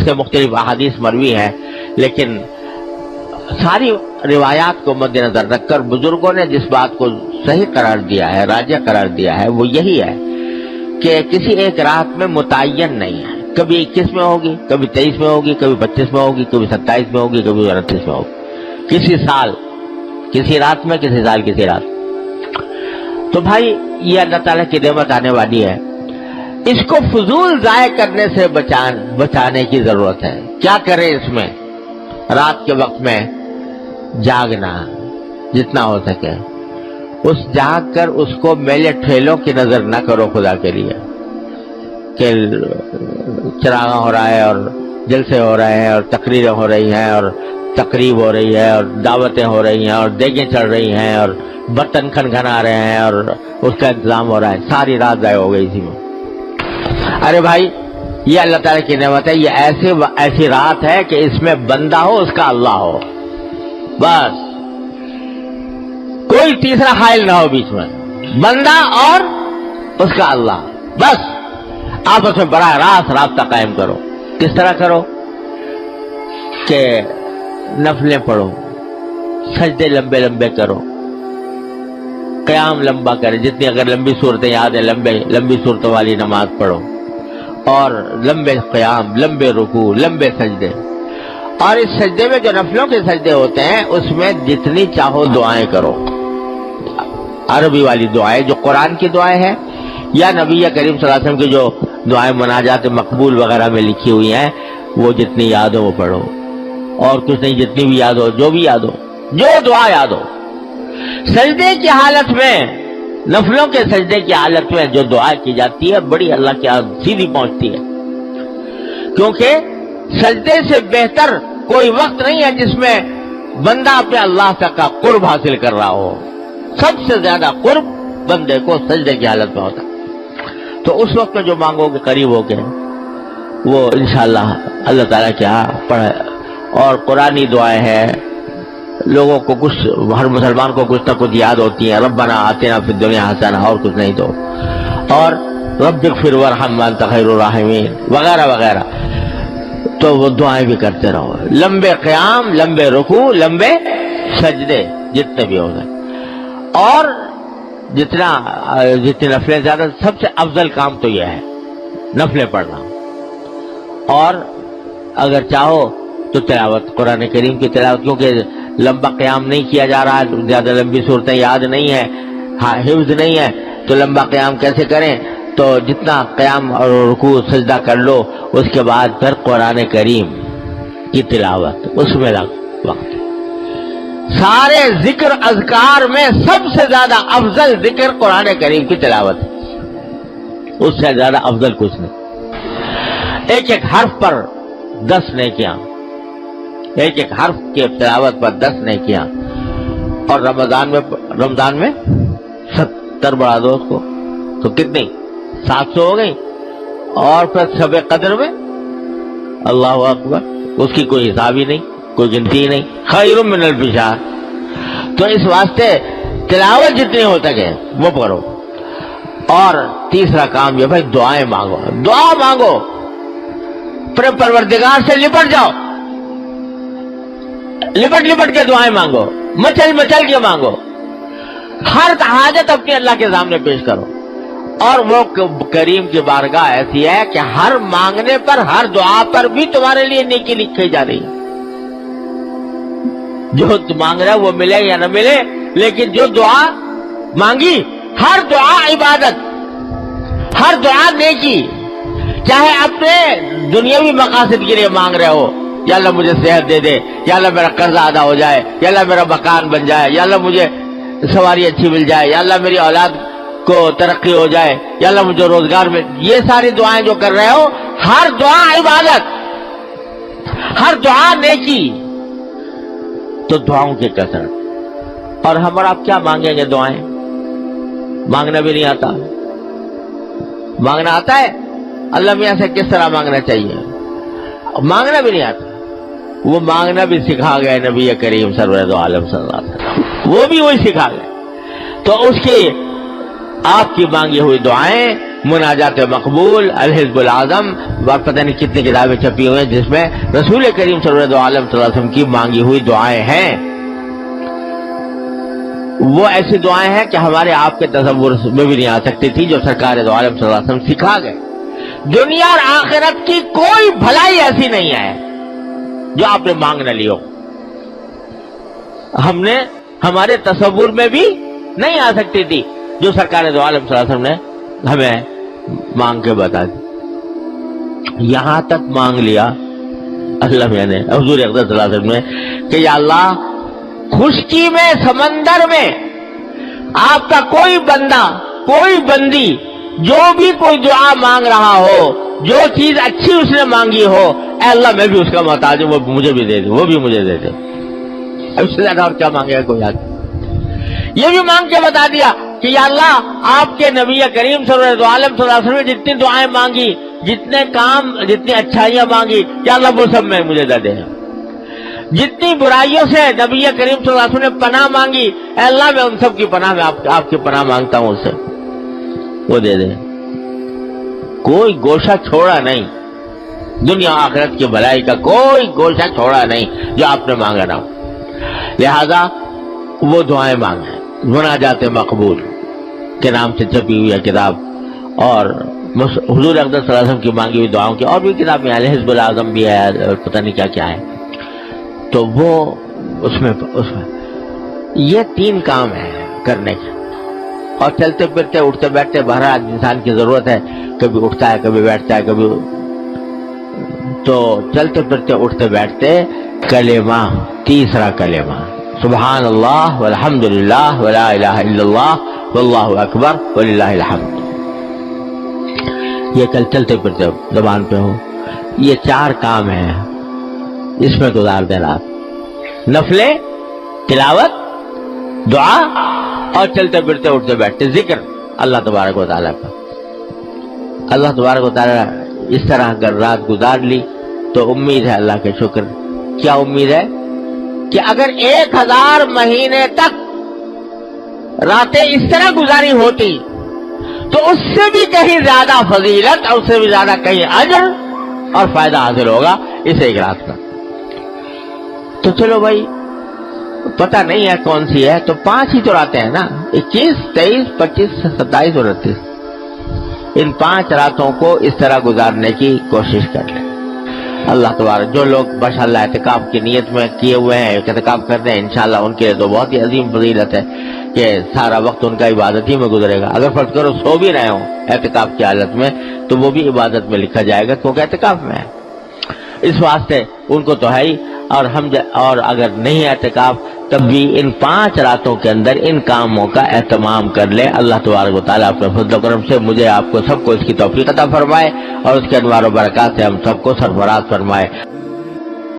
سے مختلف احادیث مروی ہیں، لیکن ساری روایات کو مد نظر رکھ کر بزرگوں نے جس بات کو صحیح قرار دیا ہے، راجح قرار دیا ہے، وہ یہی ہے کہ کسی ایک رات میں متعین نہیں ہے، کبھی 21 میں ہوگی، کبھی 23 میں ہوگی، کبھی 25 میں ہوگی، کبھی 27 میں ہوگی، کبھی 29 میں ہوگی، کسی سال کسی رات میں، کسی سال کسی رات۔ تو بھائی یہ اللہ تعالیٰ کی نعمت آنے والی ہے، اس کو فضول ضائع کرنے سے بچانے کی ضرورت ہے۔ کیا کریں اس میں؟ رات کے وقت میں جاگنا جتنا ہو سکے، اس جاگ کر اس کو میلے ٹھیلوں کی نظر نہ کرو خدا کے لیے کہ چراغاں ہو رہا ہے اور جلسے ہو رہے ہیں اور تقریریں ہو رہی ہیں اور تقریب ہو رہی ہے اور دعوتیں ہو رہی ہیں اور دیگیں چڑھ رہی ہیں اور برتن کھنکھنا رہے ہیں اور اس کا انتظام ہو رہا ہے، ساری رات ضائع ہو گئی اسی میں۔ ارے بھائی یہ اللہ تعالیٰ کی نعمت ہے، یہ ایسی رات ہے کہ اس میں بندہ ہو، اس کا اللہ ہو، بس کوئی تیسرا حائل نہ ہو بیچ میں، بندہ اور اس کا اللہ، بس آپس میں براہ راست رابطہ قائم کرو۔ کس طرح کرو؟ کہ نفلیں پڑھو، سجدے لمبے لمبے کرو، قیام لمبا کرے، جتنی اگر لمبی صورتیں یاد ہیں لمبی صورتوں والی نماز پڑھو، اور لمبے قیام، لمبے رکوع، لمبے سجدے۔ اور اس سجدے میں جو نفلوں کے سجدے ہوتے ہیں اس میں جتنی چاہو دعائیں کرو، عربی والی دعائیں جو قرآن کی دعائیں ہیں یا نبی کریم صلی اللہ علیہ وسلم کی جو دعائیں مناجات مقبول وغیرہ میں لکھی ہوئی ہیں، وہ جتنی یاد ہو وہ پڑھو، اور کچھ نہیں، جتنی بھی یاد ہو، جو بھی یاد ہو، جو دعا یاد ہو۔ سجدے کی حالت میں، نفلوں کے سجدے کی حالت میں جو دعا کی جاتی ہے بڑی اللہ کے ہاں سیدھی پہنچتی ہے، کیونکہ سجدے سے بہتر کوئی وقت نہیں ہے جس میں بندہ اپنے اللہ تک کا قرب حاصل کر رہا ہو۔ سب سے زیادہ قرب بندے کو سجدے کی حالت میں ہوتا ہے، تو اس وقت میں جو مانگو گے قریب ہو کے وہ انشاءاللہ اللہ تعالیٰ کے ہاں پڑھے۔ اور قرآنی دعائیں ہیں، لوگوں کو کچھ، ہر مسلمان کو کچھ نہ کچھ یاد ہوتی ہیں، ربنا آتنا فی الدنیا حسنہ، اور کچھ نہیں تو، اور رب اغفر وارحم وانت خیر الراحمین وغیرہ وغیرہ، تو وہ دعائیں بھی کرتے رہو، لمبے قیام، لمبے رکوع، لمبے سجدے جتنے بھی ہو گئے، اور جتنی نفلیں زیادہ، سب سے افضل کام تو یہ ہے نفلیں پڑھنا، اور اگر چاہو تو تلاوت، قرآن کریم کی تلاوت، کیونکہ لمبا قیام نہیں کیا جا رہا، زیادہ لمبی صورتیں یاد نہیں ہیں، حفظ نہیں ہے، تو لمبا قیام کیسے کریں؟ تو جتنا قیام اور رکوع سجدہ کر لو، اس کے بعد پھر قرآن کریم کی تلاوت، اس میں لگ وقت۔ سارے ذکر اذکار میں سب سے زیادہ افضل ذکر قرآن کریم کی تلاوت، اس سے زیادہ افضل کچھ نہیں۔ ایک ایک حرف پر 10 نیکیاں، ایک ایک حرف کی تلاوت پر 10 نیکیاں، اور رمضان میں 70 بڑھا دو اس کو، تو کتنی؟ 700 ہو گئی، اور پھر شب قدر میں اللہ اکبر، اس کی کوئی حساب ہی نہیں، کوئی گنتی نہیں، خیر من الف شہر۔ تو اس واسطے تلاوت جتنی ہو سکے وہ پڑھو، اور تیسرا کام یہ بھائی دعائیں مانگو، دعا مانگو، اپنے پروردگار سے لپٹ جاؤ، لپٹ کے دعائیں مانگو، مچل کے مانگو، ہر حاجت اپنی اللہ کے سامنے پیش کرو، اور وہ کریم کی بارگاہ ایسی ہے کہ ہر مانگنے پر، ہر دعا پر بھی تمہارے لیے نیکی لکھی جا رہی ہے، جو تم مانگ رہے وہ ملے یا نہ ملے، لیکن جو دعا مانگی، ہر دعا عبادت، ہر دعا نیکی، چاہے اپنے دنیاوی مقاصد کے لیے مانگ رہے ہو، یا اللہ مجھے صحت دے دے، یا اللہ میرا قرضہ ادا ہو جائے، یا اللہ میرا مکان بن جائے، یا اللہ مجھے سواری اچھی مل جائے، یا اللہ میری اولاد کو ترقی ہو جائے، یا اللہ مجھے روزگار میں، یہ ساری دعائیں جو کر رہے ہو، ہر دعا عبادت، ہر دعا نیکی، تو دعاؤں کی کثرت۔ اور ہم اور آپ کیا مانگیں گے؟ دعائیں مانگنا بھی نہیں آتا، مانگنا آتا ہے اللہ میاں سے کس طرح مانگنا چاہیے، مانگنا بھی نہیں آتا، وہ مانگنا بھی سکھا گئے نبی کریم سرور دو عالم صلی اللہ علیہ وسلم، وہ بھی وہی سکھا گئے۔ تو اس کی آپ کی مانگی ہوئی دعائیں مناجات مقبول، الحزب العظم، اور پتہ نہیں کتنی کتابیں چھپی ہوئی ہیں جس میں رسول کریم صلی اللہ علیہ وسلم کی مانگی ہوئی دعائیں ہیں۔ وہ ایسی دعائیں ہیں کہ ہمارے آپ کے تصور میں بھی نہیں آ سکتی تھی، جو سرکار دو عالم صلی اللہ علیہ وسلم سکھا گئے۔ دنیا اور آخرت کی کوئی بھلائی ایسی نہیں ہے جو آپ نے مانگ نہ لی ہو، ہم نے ہمارے تصور میں بھی نہیں آ سکتی تھی جو سرکار دو عالم صلی اللہ علیہ وسلم نے ہمیں مانگ کے بتا دی۔ یہاں تک مانگ لیا اللہ میں نے، حضور اقدس صلی اللہ علیہ وسلم نے، کہ یا اللہ خشکی میں، سمندر میں آپ کا کوئی بندہ، کوئی بندی جو بھی کوئی دعا مانگ رہا ہو، جو چیز اچھی اس نے مانگی ہو، اے اللہ میں بھی اس کا محتاج ہوں، وہ مجھے بھی دے دے، وہ بھی مجھے دے دے۔ اب اس سے زیادہ اور کیا مانگے گا کوئی آدمی؟ یہ بھی مانگ کے بتا دیا کہ یا اللہ آپ کے نبی کریم صلی اللہ علیہ وسلم نے جتنی دعائیں مانگی، جتنے کام، جتنی اچھائیاں مانگی، یا اللہ وہ سب میں مجھے دے دے۔ جتنی برائیوں سے نبی کریم صلی اللہ علیہ وسلم نے پناہ مانگی، اے اللہ میں ان سب کی پناہ میں آپ کی پناہ مانگتا ہوں، اس سے وہ دے دے۔ کوئی گوشہ چھوڑا نہیں، دنیا آخرت کی بھلائی کا کوئی گوشہ چھوڑا نہیں جو آپ نے مانگا نہ ہو۔ لہذا وہ دعائیں مانگیں، مناجات مقبول کے نام سے چھپی ہوئی ہے کتاب، اور حضور اقدس صلی اللہ علیہ وسلم کی مانگی ہوئی دعاؤں کی اور بھی کتاب میں حزب العظم بھی ہے، اور پتہ نہیں کیا کیا ہے۔ تو وہ اس میں یہ 3 کام ہیں کرنے کے، اور چلتے پھرتے اٹھتے بیٹھتے بہرحال انسان کی ضرورت ہے، کبھی اٹھتا ہے کبھی بیٹھتا ہے کبھی، تو چلتے پھرتے اٹھتے بیٹھتے کلمہ، تیسرا کلمہ سبحان اللہ والحمد للہ ولا الہ الا اللہ واللہ اکبر وللہ الحمد، یہ کل چلتے پھرتے زبان پہ ہو۔ یہ 4 کام ہیں، اس میں گزار دیں رات، نفلے، تلاوت، دعا، اور چلتے پھرتے اٹھتے بیٹھتے ذکر اللہ تبارک و تعالیٰ کا۔ اللہ تبارک و تعالیٰ اس طرح اگر رات گزار لی تو امید ہے اللہ کے شکر۔ کیا امید ہے؟ کہ اگر 1000 مہینے تک راتیں اس طرح گزاری ہوتی تو اس سے بھی کہیں زیادہ فضیلت اور اس سے بھی زیادہ کہیں اجر اور فائدہ حاصل ہوگا اس ایک رات کا۔ تو چلو بھائی پتہ نہیں ہے کون سی ہے، تو 5 ہی تو راتیں ہیں نا، 21، 23، 25، 27 اور 29۔ ان 5 راتوں کو اس طرح گزارنے کی کوشش کر لیں۔ اللہ تبارک، جو لوگ ماشاءاللہ اعتکاف کی نیت میں کیے ہوئے ہیں، اعتکاف کرتے ہیں، انشاءاللہ ان کے لیے تو بہت ہی عظیم فضیلت ہے کہ سارا وقت ان کا عبادت ہی میں گزرے گا۔ اگر فرض کرو سو بھی رہے ہوں اعتکاف کی حالت میں تو وہ بھی عبادت میں لکھا جائے گا، کیونکہ اعتکاف میں ہے۔ اس واسطے ان کو تو ہے ہی، اور اگر نہیں اعتکاف تب بھی ان 5 راتوں کے اندر ان کاموں کا اہتمام کر لے۔ اللہ تبارک و تعالیٰ اپنے فضل و کرم سے مجھے آپ کو سب کو اس کی توفیق عطا فرمائے، اور اس کے انوار و برکات سے ہم سب کو سرفراز فرمائے۔